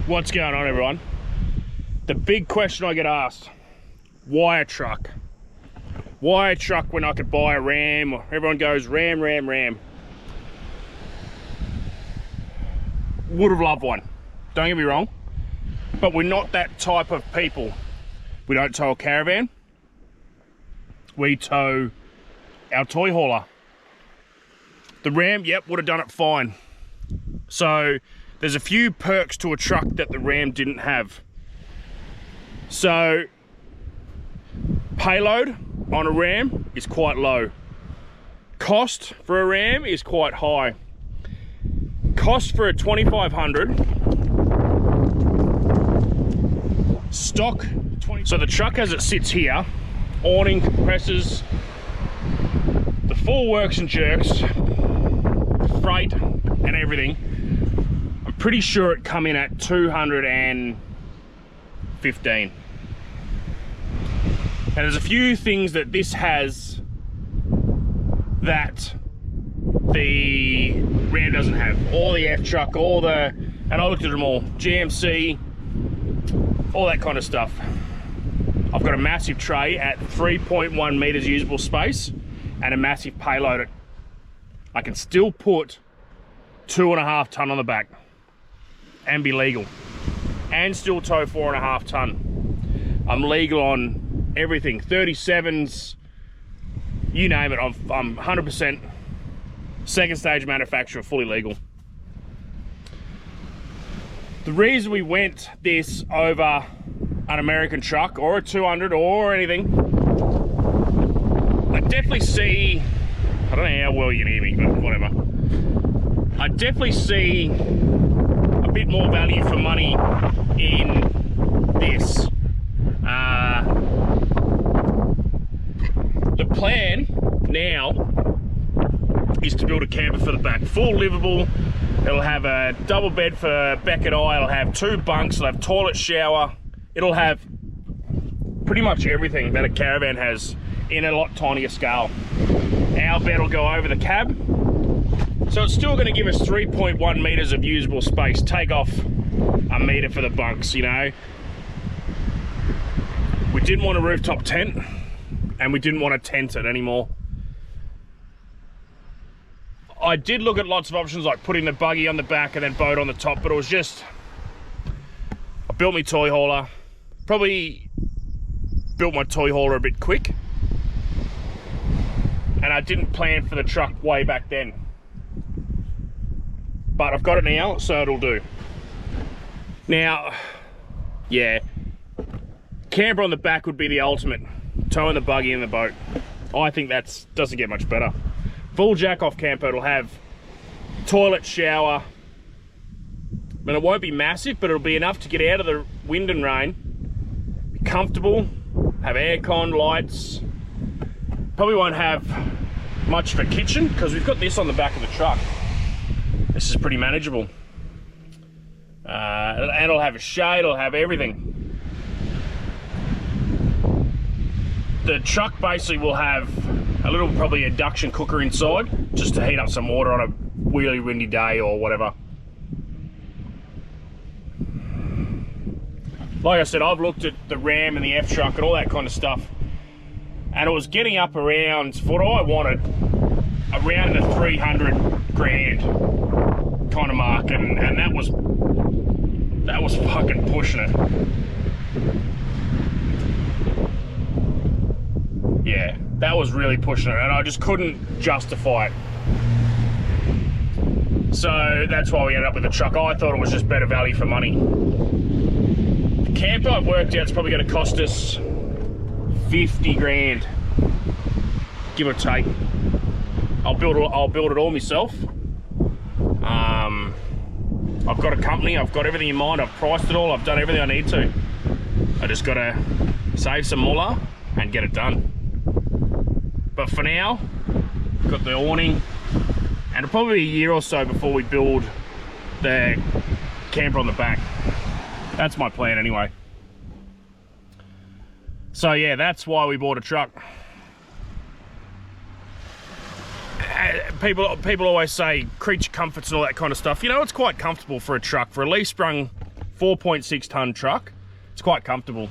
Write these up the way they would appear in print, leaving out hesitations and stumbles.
What's going on, everyone? The big question I get asked, why a truck? Why a truck when I could buy a Ram? Or everyone goes Ram, Ram, Ram. Would have loved one, don't get me wrong, but we're not that type of people. We don't tow a caravan, we tow our toy hauler. The Ram, yep, would have done it fine. So there's a few perks to a truck that the Ram didn't have. So payload on a Ram is quite low. Cost for a Ram is quite high. Cost for a 2500 stock 20. So the truck as it sits here, awning, compressors, the full works and jerks, freight and everything, I'm pretty sure it come in at 215. And there's a few things that this has that the Ram doesn't have. All the F truck, all the, and I looked at them all, GMC, all that kind of stuff. I've got a massive tray at 3.1 meters usable space and a massive payload. I can still put 2.5 ton on the back and be legal, and still tow 4.5 ton. I'm legal on everything, 37s, you name it. I'm 100% second stage manufacturer, fully legal. The reason we went this over an American truck or a 200 or anything, I definitely see, I don't know how well you can hear me, but whatever. I definitely see a bit more value for money in this. The plan now is to build a camper for the back, full livable. It'll have a double bed for Beck and I. It'll have 2 bunks. It'll have toilet, shower. It'll have pretty much everything that a caravan has in a lot tinier scale. Our bed will go over the cab. So it's still going to give us 3.1 meters of usable space. Take off a meter for the bunks, you know. We didn't want a rooftop tent, and we didn't want to tent it anymore. I did look at lots of options, like putting the buggy on the back and then boat on the top, but it was just, I built my toy hauler. Probably built my toy hauler a bit quick, and I didn't plan for the truck way back then. But I've got it now, so it'll do. Now, yeah, camper on the back would be the ultimate. Towing the buggy in the boat. I think that doesn't get much better. Full jack-off camper, it'll have toilet, shower. I mean, it won't be massive, but it'll be enough to get out of the wind and rain. Be comfortable, have aircon, lights. Probably won't have much of a kitchen because we've got this on the back of the truck. This is pretty manageable. And it'll have a shade, it'll have everything. The truck basically will have a little, probably induction cooker inside, just to heat up some water on a really windy day or whatever. Like I said, I've looked at the Ram and the F truck and all that kind of stuff, and it was getting up around, for what I wanted, around the 300 grand kind of mark, and that was fucking pushing it. Yeah, that was really pushing it, and I just couldn't justify it. So that's why we ended up with the truck. I thought it was just better value for money. The camper, I've worked out, it's probably going to cost us 50 grand, give or take. I'll build it all myself. I've got a company, I've got everything in mind, I've priced it all, I've done everything I need to. I just got to save some moolah and get it done. But for now, we've got the awning, and it'll probably be a year or so before we build the camper on the back. That's my plan anyway. So yeah, that's why we bought a truck. People always say creature comforts and all that kind of stuff. You know, it's quite comfortable for a truck. For a leaf sprung 4.6 ton truck. It's quite comfortable.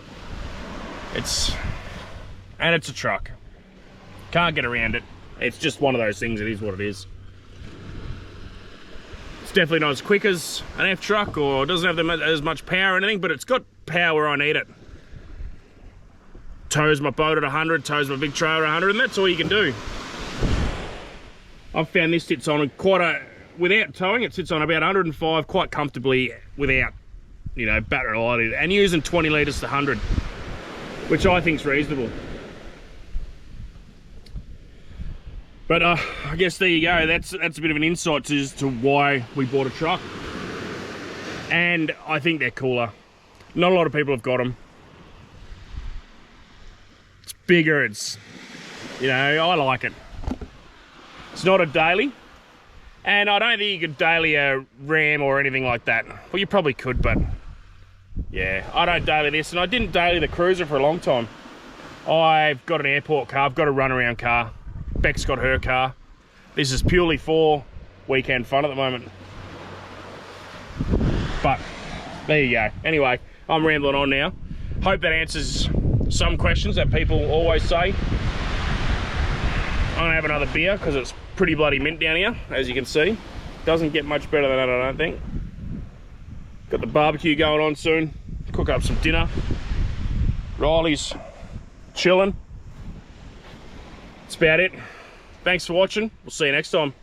And it's a truck. Can't get around it. It's just one of those things. It is what it is. It's definitely not as quick as an F truck, or doesn't have as much power or anything, but it's got power where I need it. Tows my boat at 100, tows my big trailer at 100, and that's all you can do. I've found this sits on without towing, it sits on about 105 quite comfortably without, you know, battery lighted, and using 20 litres to 100, which I think is reasonable. But I guess there you go. That's a bit of an insight as to why we bought a truck. And I think they're cooler. Not a lot of people have got them. It's bigger, it's, you know, I like it. It's not a daily. And I don't think you could daily a Ram or anything like that. Well, you probably could, but yeah, I don't daily this, and I didn't daily the Cruiser for a long time. I've got an airport car, I've got a runaround car. Beck's got her car. This is purely for weekend fun at the moment. But there you go. Anyway, I'm rambling on now. Hope that answers some questions that people always say. I'm gonna have another beer because it's pretty bloody mint down here, as you can see. Doesn't get much better than that, I don't think. Got the barbecue going on soon. Cook up some dinner. Riley's chilling. That's about it. Thanks for watching. We'll see you next time.